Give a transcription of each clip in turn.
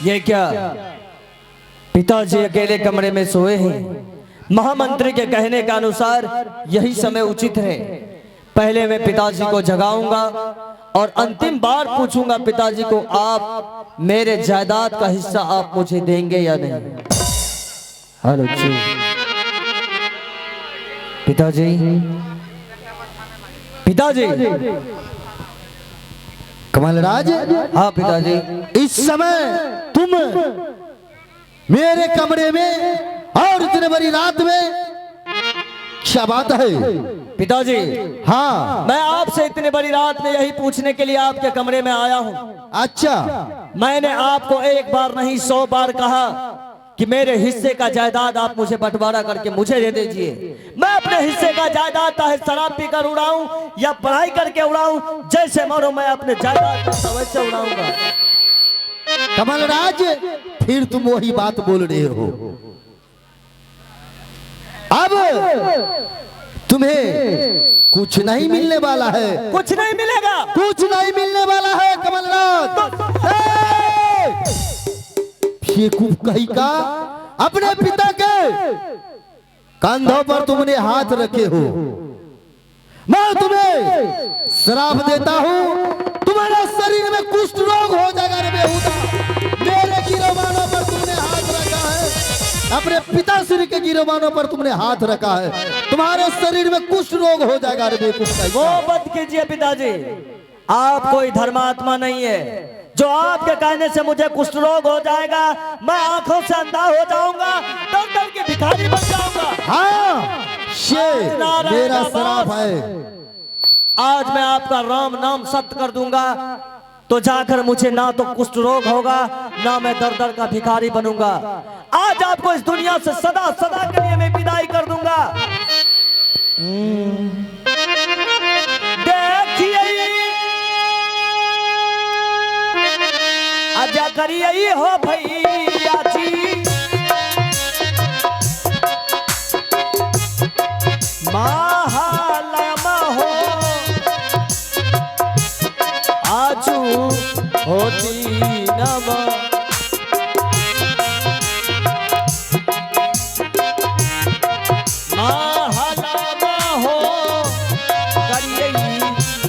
ये क्या? पिताजी अकेले कमरे में सोए हैं। महामंत्री के कहने के अनुसार यही समय उचित है। पहले मैं पिताजी को जगाऊंगा और अंतिम बार पूछूंगा पिताजी को, आप मेरे जायदाद का हिस्सा आप मुझे देंगे या नहीं? हेलो जी पिताजी, पिताजी। कमलराज, हाँ पिताजी। इस समय तुम मेरे कमरे में और इतने बड़ी रात में, क्या बात है? पिताजी, हाँ, मैं आपसे इतनी बड़ी रात में यही पूछने के लिए आपके कमरे में आया हूँ। अच्छा, मैंने आपको एक बार नहीं 100 बार कहा कि मेरे हिस्से का जायदाद आप मुझे बंटवारा करके मुझे दे दीजिए। मैं अपने हिस्से का जायदाद चाहे शराब पीकर उड़ाऊं या पढ़ाई करके उड़ाऊं, जैसे मानो मैं अपने जायदाद को अवश्य उड़ाऊंगा। कमलराज, फिर तुम वही बात बोल रहे हो। अब तुम्हें कुछ नहीं मिलने वाला है। कुछ नहीं मिलेगा, कुछ नहीं मिलने वाला है कमलराज। बेवकूफ कहीं का, अपने पिता के कंधों पर तुमने हाथ रखे हो। मैं तुम्हें श्राप देता हूं, तुम्हारे शरीर में कुष्ठ रोग हो जाएगा रे बेहुदा। मेरे गिरोबानों पर तुमने हाथ रखा है, अपने पिताश्री के गिरोबानों पर तुमने हाथ रखा है, तुम्हारे शरीर में कुष्ठ रोग हो जाएगा रे बेवकूफ। वो मत कीजिए पिताजी, आप कोई धर्मात्मा नहीं है जो आपके कहने से मुझे कुष्ठ रोग हो जाएगा। मैं आंखों से अंधा हो जाऊंगा, दर दर के भिखारी बन जाऊंगा। हाँ, ये मेरा श्राप है। आज मैं आपका राम नाम सत्य कर दूंगा तो जाकर मुझे ना तो कुष्ठ रोग होगा, ना मैं दर दर का भिखारी बनूंगा। आज आपको इस दुनिया से सदा सदा के लिए मैं विदाई कर दूंगा। देखिए आजा करिए हो भैया जी, महालयमा हो आजू होती नमा। महालयमा हो करिए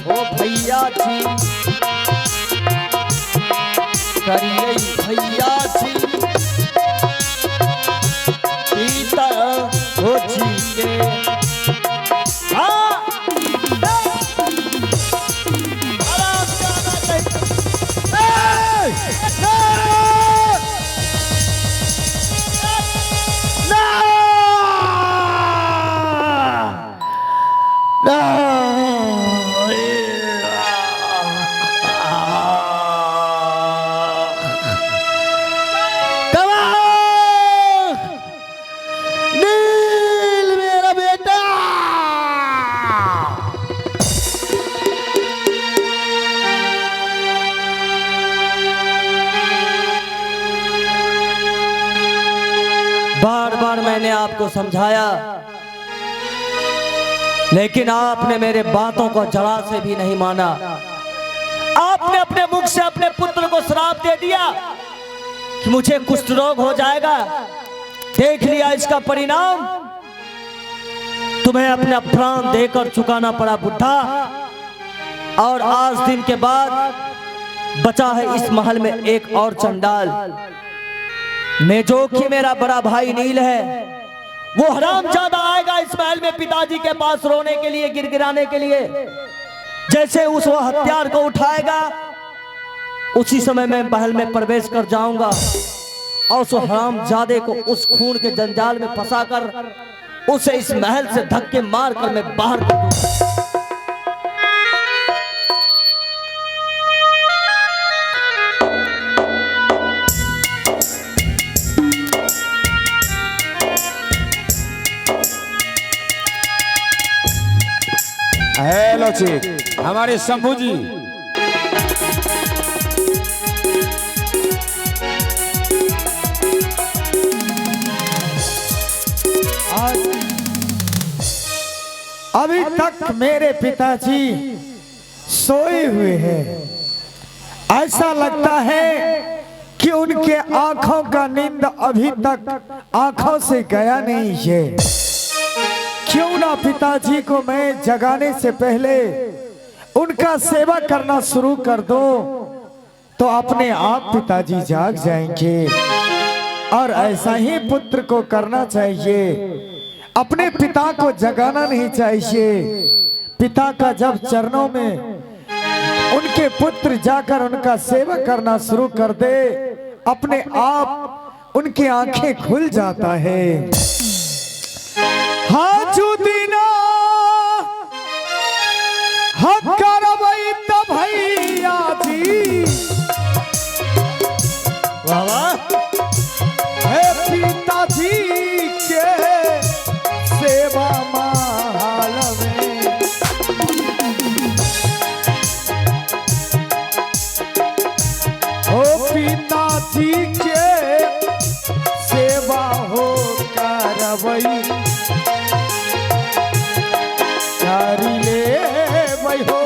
हो भैया जी, करिए भैया जी, पीता हो जी के। बार बार मैंने आपको समझाया, लेकिन आपने मेरे बातों को जरा से भी नहीं माना। आपने अपने मुख से अपने पुत्र को श्राप दे दिया कि मुझे कुष्ठ रोग हो जाएगा। देख लिया इसका परिणाम, तुम्हें अपना प्राण देकर चुकाना पड़ा बुढ़ा। और आज दिन के बाद बचा है इस महल में एक और चंडाल, मैं जो कि मेरा बड़ा भाई नील है। वो हरामजादा आएगा इस महल में पिताजी के पास रोने के लिए, गिड़गिड़ाने के लिए। जैसे उस वो हथियार को उठाएगा, उसी समय मैं महल में प्रवेश कर जाऊंगा और उस हरामजादे को उस खून के जंजाल में फंसाकर उसे इस महल से धक्के मारकर मैं बाहर कर दूंगा। हेलो चिक, हमारे शंभू जी। अभी तक मेरे पिताजी सोए हुए हैं। ऐसा लगता है कि उनके आंखों का नींद अभी तक आंखों से गया नहीं है। क्यों ना पिताजी को मैं जगाने से पहले उनका सेवा करना शुरू कर दो, तो अपने आप पिताजी जाग जाएंगे। और ऐसा ही पुत्र को करना चाहिए, अपने पिता को जगाना नहीं चाहिए। पिता का जब चरणों में उनके पुत्र जाकर उनका सेवा करना शुरू कर दे, अपने आप उनकी आंखें खुल जाता है। हाँ जुदीना हक करवई त भैया जी, वाह वाह, हे पिताजी के सेवा माल में। ओ पिताजी के सेवा हो करवई करी ले वही हो,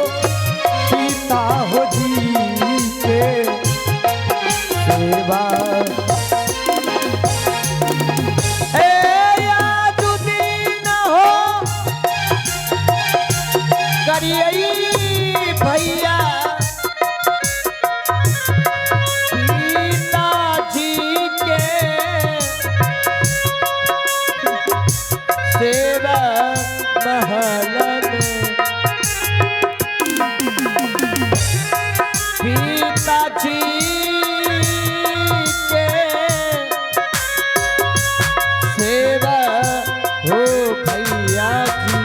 पिता हो जी के सेवा। भैया पिताजी के सेवा महल में, पिताजी के सेवा हो भैया जी,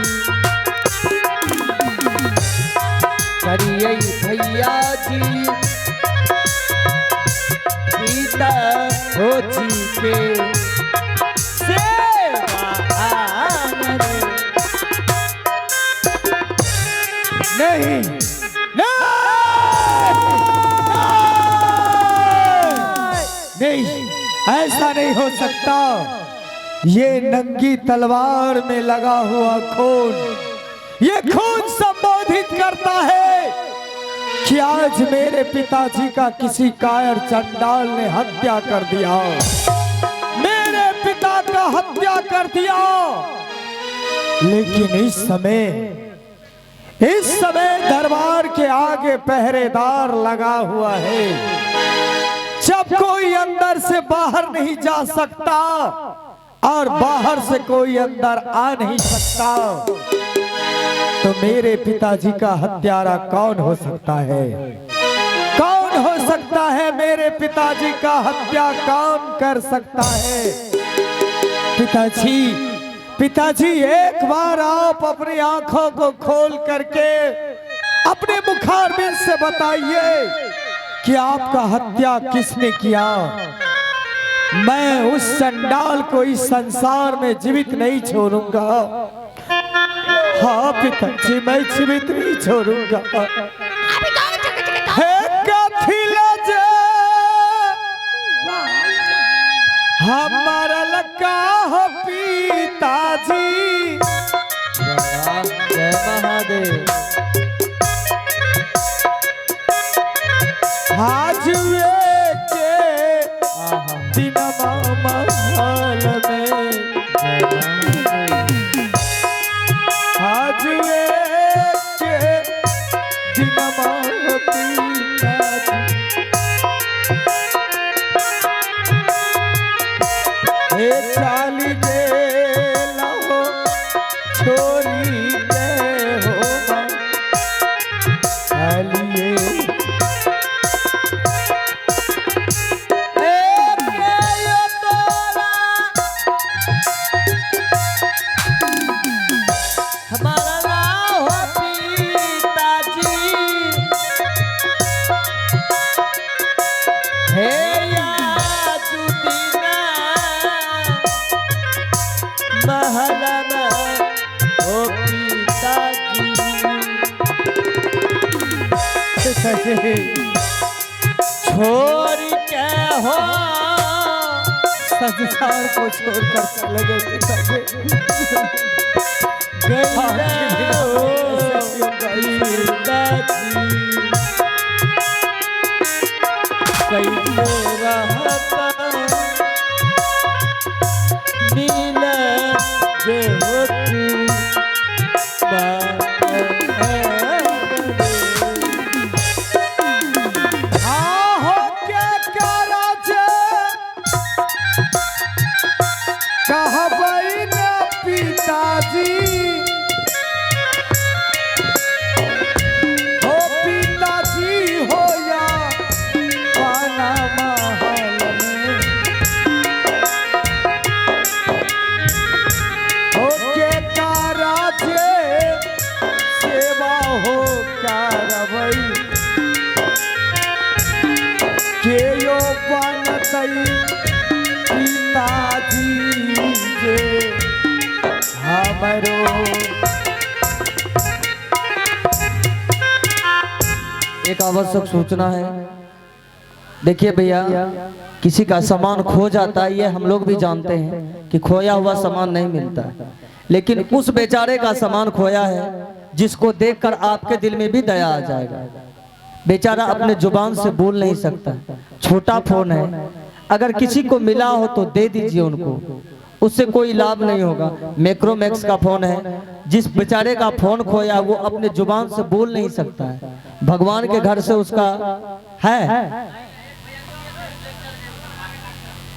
करिए भैया जी पिता हो जी के सेवा आनंद। नहीं नहीं, ऐसा नहीं हो सकता। ये नंगी तलवार में लगा हुआ खून, ये खून संबोधित करता है कि आज मेरे पिताजी का किसी कायर चंडाल ने हत्या कर दिया, मेरे पिता का हत्या कर दिया। लेकिन इस समय दरबार के आगे पहरेदार लगा हुआ है। जब कोई अंदर से बाहर नहीं जा सकता और बाहर से कोई अंदर आ नहीं सकता, तो मेरे पिताजी का हत्यारा कौन हो सकता है? कौन हो सकता है? मेरे पिताजी का हत्या कौन कर सकता है? पिताजी, पिताजी, एक बार आप अपनी आंखों को खोल करके अपने मुखारबिंद से बताइए कि आपका हत्या किसने किया। मैं उस चंडाल को इस संसार में जीवित नहीं छोड़ूंगा। हाँ पिताजी, मैं जीवित नहीं छोड़ूंगा। हमारा लका हो पिताजी, जय महादेव। आज के दिन महल में, आज के दिन महल पिताजी, हे चाली दे लो छोरी दे हो आलिए। छोड़ के हो संसार को छोड़कर चले गए पिताजी। कैसे रहा करो। एक आवश्यक सूचना है, देखिए भैया, किसी का सामान खो जाता है, ये हम लोग भी जानते हैं कि खोया हुआ सामान नहीं मिलता है, लेकिन उस बेचारे का सामान खोया है जिसको देखकर आपके दिल में भी दया आ जाएगा। बेचारा अपने जुबान से बोल नहीं सकता, छोटा फोन है, अगर किसी को मिला हो तो दे दीजिए उनको, उससे कोई लाभ नहीं होगा। मैक्रोमैक्स का फोन है, जिस बेचारे का फोन खोया वो अपने जुबान से बोल नहीं सकता है, भगवान के घर से उसका है।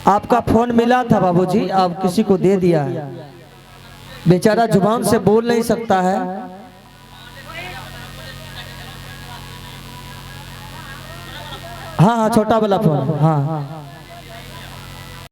आपका फोन मिला था बाबूजी, आप किसी को दे दिया है, बेचारा जुबान से बोल नहीं सकता है। हाँ हाँ, छोटा वाला फोन, हाँ हाँ।